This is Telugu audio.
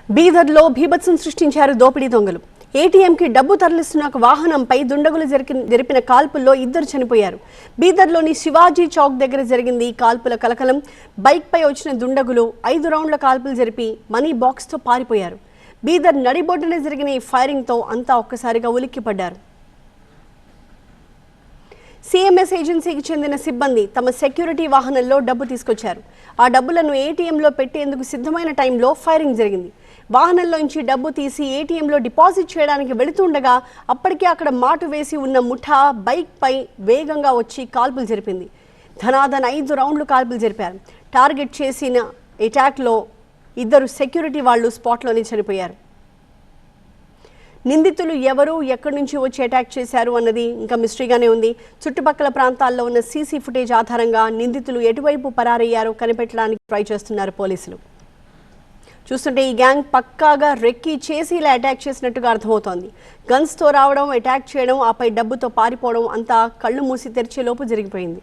బీదర్లో బీభత్సం సృష్టించారు దోపిడీ దొంగలు. ఏటీఎంకి డబ్బు తరలిస్తున్న ఒక వాహనంపై దుండగులు జరిపిన కాల్పుల్లో 2 చనిపోయారు. బీదర్లోని శివాజీ చౌక్ దగ్గర జరిగింది కాల్పుల కలకలం. బైక్పై వచ్చిన దుండగులు 5 రౌండ్ల కాల్పులు జరిపి మనీ బాక్స్తో పారిపోయారు. బీదర్ నడిబొడ్డున జరిగిన ఈ ఫైరింగ్తో అంతా ఒక్కసారిగా ఉలిక్కిపడ్డారు. సిఎంఎస్ ఏజెన్సీకి చెందిన సిబ్బంది తమ సెక్యూరిటీ వాహనంలో డబ్బు తీసుకొచ్చారు. ఆ డబ్బులను ఏటీఎంలో పెట్టేందుకు సిద్ధమైన టైంలో ఫైరింగ్ జరిగింది. వాహనంలోంచి డబ్బు తీసి ఏటీఎంలో డిపాజిట్ చేయడానికి వెళుతుండగా అప్పటికే అక్కడ మాటు వేసి ఉన్న ముఠా బైక్పై వేగంగా వచ్చి కాల్పులు జరిపింది. ధనాధన్ 5 రౌండ్లు కాల్పులు జరిపారు. టార్గెట్ చేసిన అటాక్లో 2 సెక్యూరిటీ వాళ్ళు స్పాట్లోనే చనిపోయారు. నిందితులు ఎవరు, ఎక్కడి నుంచి వచ్చి అటాక్ చేశారు అన్నది ఇంకా మిస్టరీగానే ఉంది. చుట్టుపక్కల ప్రాంతాల్లో ఉన్న సీసీ ఫుటేజ్ ఆధారంగా నిందితులు ఎటువైపు పరారయ్యారో కనిపెట్టడానికి ట్రై చేస్తున్నారు పోలీసులు. చూస్తుంటే ఈ గ్యాంగ్ పక్కాగా రెక్కీ చేసి ఇలా అటాక్ చేసినట్టుగా అర్థమవుతోంది. గన్స్తో రావడం, అటాక్ చేయడం, ఆపై డబ్బుతో పారిపోవడం అంతా కళ్ళు మూసి తెరిచేలోపు జరిగిపోయింది.